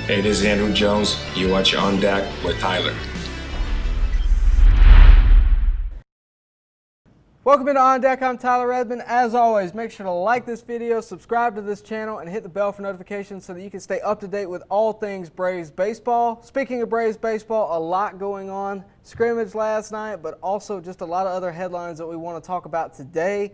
Hey, this is Andrew Jones. You watch On Deck with Tyler. Welcome into On Deck. I'm Tyler Redmond. As always, make sure to like this video, subscribe to this channel, and hit the bell for notifications so that you can stay up to date with all things Braves baseball. Speaking of Braves baseball, a lot going on. Scrimmage last night, but also just a lot of other headlines that we want to talk about today.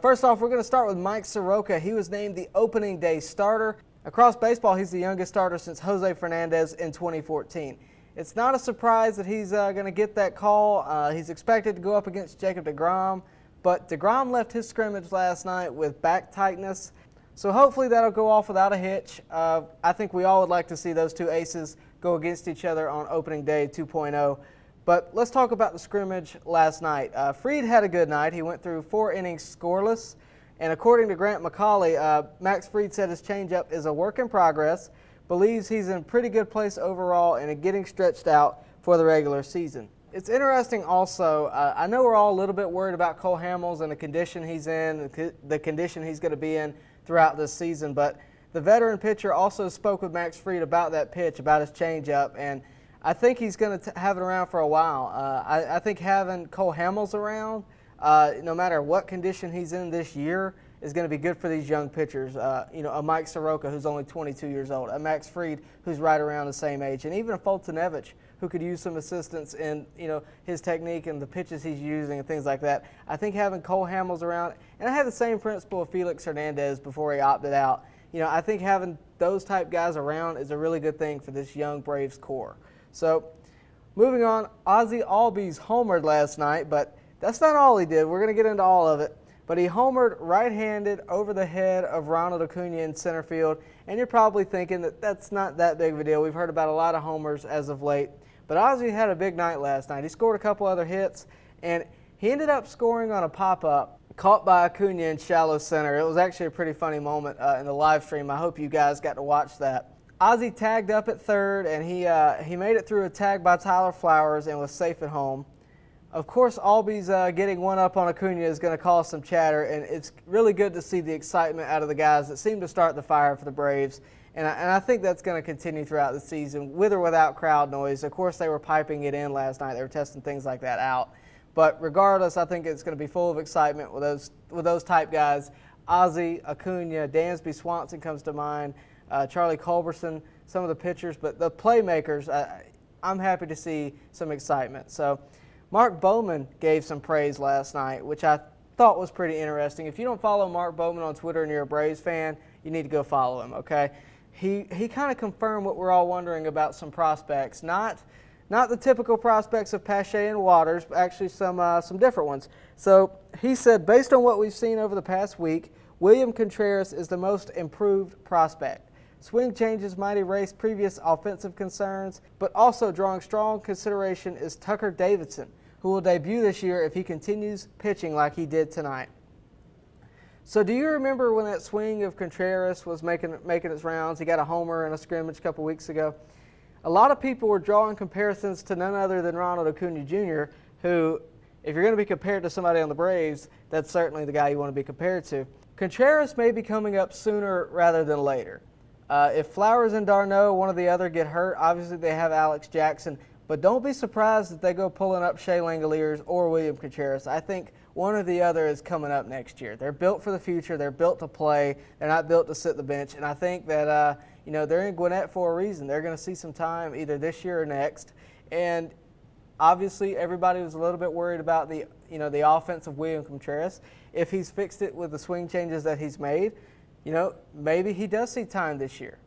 First off, we're going to start with Mike Soroka. He was named the opening day starter. Across baseball, he's the youngest starter since Jose Fernandez in 2014. It's not a surprise that he's going to get that call. He's expected to go up against Jacob deGrom, but deGrom left his scrimmage last night with back tightness, so hopefully that'll go off without a hitch. I think we all would like to see those two aces go against each other on opening day 2.0. But let's talk about the scrimmage last night. Fried had a good night. He went through 4 innings scoreless. And according to Grant McCauley, Max Fried said his changeup is a work in progress, believes he's in pretty good place overall and getting stretched out for the regular season. It's interesting also, I know we're all a little bit worried about Cole Hamels and the condition he's in, the condition he's going to be in throughout this season, but the veteran pitcher also spoke with Max Fried about that pitch, about his changeup, and I think he's going to have it around for a while. I think having Cole Hamels around, no matter what condition he's in this year, is going to be good for these young pitchers. A Mike Soroka, who's only 22 years old, a Max Fried, who's right around the same age, and even a Fultonevich, who could use some assistance in his technique and the pitches he's using and things like that. I think having Cole Hamels around, and I had the same principle of Felix Hernandez before he opted out. I think having those type guys around is a really good thing for this young Braves core. So, moving on, Ozzie Albies homered last night, but that's not all he did. We're going to get into all of it. But he homered right-handed over the head of Ronald Acuna in center field, and you're probably thinking that that's not that big of a deal. We've heard about a lot of homers as of late. But Ozzie had a big night last night. He scored a couple other hits, and he ended up scoring on a pop-up caught by Acuna in shallow center. It was actually a pretty funny moment in the live stream. I hope you guys got to watch that. Ozzie tagged up at third, and he made it through a tag by Tyler Flowers and was safe at home. Of course, Albies getting one up on Acuna is going to cause some chatter, and it's really good to see the excitement out of the guys that seem to start the fire for the Braves. And I think that's going to continue throughout the season, with or without crowd noise. Of course, they were piping it in last night. They were testing things like that out. But regardless, I think it's going to be full of excitement with those type guys. Ozzie, Acuna, Dansby Swanson comes to mind, Charlie Culberson, some of the pitchers. But the playmakers, I'm happy to see some excitement. So Mark Bowman gave some praise last night, which I thought was pretty interesting. If you don't follow Mark Bowman on Twitter and you're a Braves fan, you need to go follow him, okay? He kind of confirmed what we're all wondering about some prospects. Not the typical prospects of Pache and Waters, but actually some different ones. So he said, based on what we've seen over the past week, William Contreras is the most improved prospect. Swing changes might erase previous offensive concerns, but also drawing strong consideration is Tucker Davidson, who will debut this year if he continues pitching like he did tonight. So do you remember when that swing of Contreras was making its rounds? He got a homer in a scrimmage a couple weeks ago. A lot of people were drawing comparisons to none other than Ronald Acuna Jr., who, if you're going to be compared to somebody on the Braves, that's certainly the guy you want to be compared to. Contreras may be coming up sooner rather than later. If Flowers and d'Arnaud, one or the other, get hurt, obviously they have Alex Jackson, but don't be surprised if they go pulling up Shea Langoliers or William Contreras. I think one or the other is coming up next year. They're built for the future. They're built to play. They're not built to sit the bench. And I think that they're in Gwinnett for a reason. They're going to see some time either this year or next. And obviously, everybody was a little bit worried about the offense of William Contreras. If he's fixed it with the swing changes that he's made, maybe he does see time this year.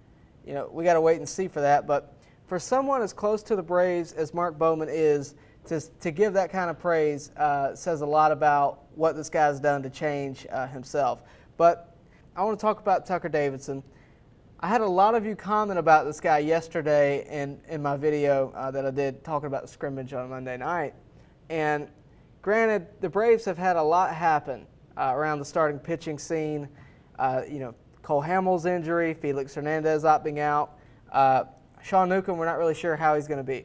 We got to wait and see for that. But for someone as close to the Braves as Mark Bowman is, to give that kind of praise says a lot about what this guy's done to change himself. But I want to talk about Tucker Davidson. I had a lot of you comment about this guy yesterday in my video that I did talking about the scrimmage on Monday night. And granted, the Braves have had a lot happen around the starting pitching scene. Cole Hamels' injury, Felix Hernandez opting out. Sean Newcomb, we're not really sure how he's going to be.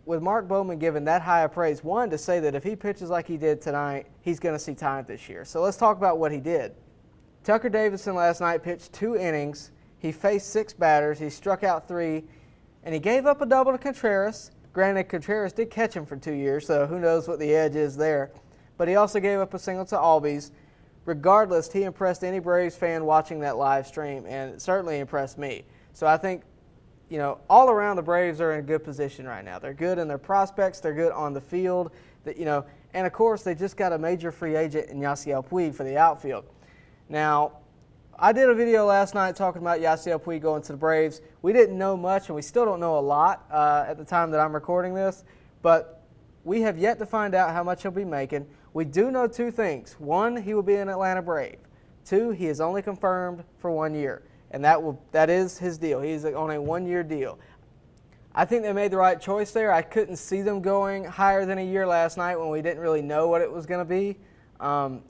With Mark Bowman given that high a praise, one, to say that if he pitches like he did tonight, he's going to see time this year. So let's talk about what he did. Tucker Davidson last night pitched 2 innings. He faced 6 batters. He struck out 3, and he gave up a double to Contreras. Granted, Contreras did catch him for 2 years, so who knows what the edge is there. But he also gave up a single to Albies. Regardless, he impressed any Braves fan watching that live stream, and it certainly impressed me. So I think, all around the Braves are in a good position right now. They're good in their prospects. They're good on the field. And of course, they just got a major free agent in Yasiel Puig for the outfield. Now, I did a video last night talking about Yasiel Puig going to the Braves. We didn't know much, and we still don't know a lot at the time that I'm recording this, but we have yet to find out how much he'll be making. We do know 2 things. 1, he will be an Atlanta Brave. 2, he is only confirmed for 1 year, and that is his deal. He's on a 1-year deal. I think they made the right choice there. I couldn't see them going higher than a year last night when we didn't really know what it was going to be.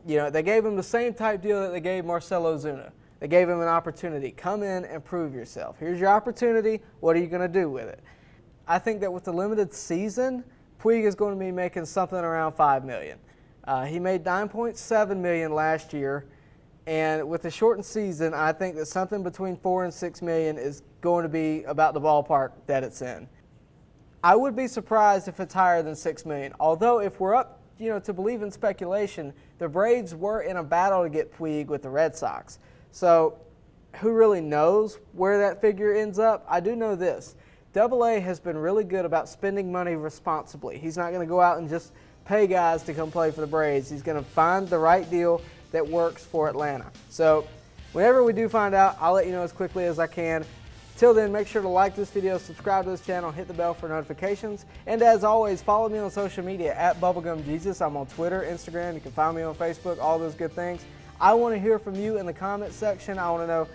They gave him the same type deal that they gave Marcell Ozuna. They gave him an opportunity. Come in and prove yourself. Here's your opportunity. What are you going to do with it? I think that with the limited season, Puig is going to be making something around $5 million. He made $9.7 million last year, and with the shortened season, I think that something between $4 and $6 million is going to be about the ballpark that it's in. I would be surprised if it's higher than $6 million. Although, if we're up, to believe in speculation, the Braves were in a battle to get Puig with the Red Sox. So, who really knows where that figure ends up? I do know this. AA has been really good about spending money responsibly. He's not going to go out and just pay guys to come play for the Braves. He's going to find the right deal that works for Atlanta. So, whenever we do find out, I'll let you know as quickly as I can. Till then, make sure to like this video, subscribe to this channel, hit the bell for notifications. And as always, follow me on social media at BubblegumJesus. I'm on Twitter, Instagram. You can find me on Facebook, all those good things. I want to hear from you in the comments section. I want to know,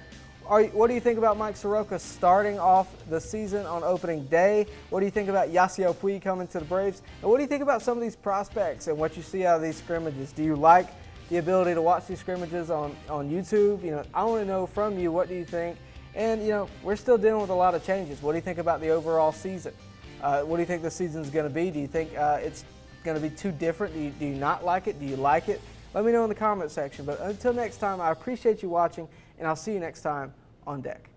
what do you think about Mike Soroka starting off the season on opening day? What do you think about Yasiel Puig coming to the Braves? And what do you think about some of these prospects and what you see out of these scrimmages? Do you like the ability to watch these scrimmages on YouTube? I want to know from you, what do you think? And, we're still dealing with a lot of changes. What do you think about the overall season? What do you think the season's going to be? Do you think it's going to be too different? Do you not like it? Do you like it? Let me know in the comment section. But until next time, I appreciate you watching, and I'll see you next time on deck.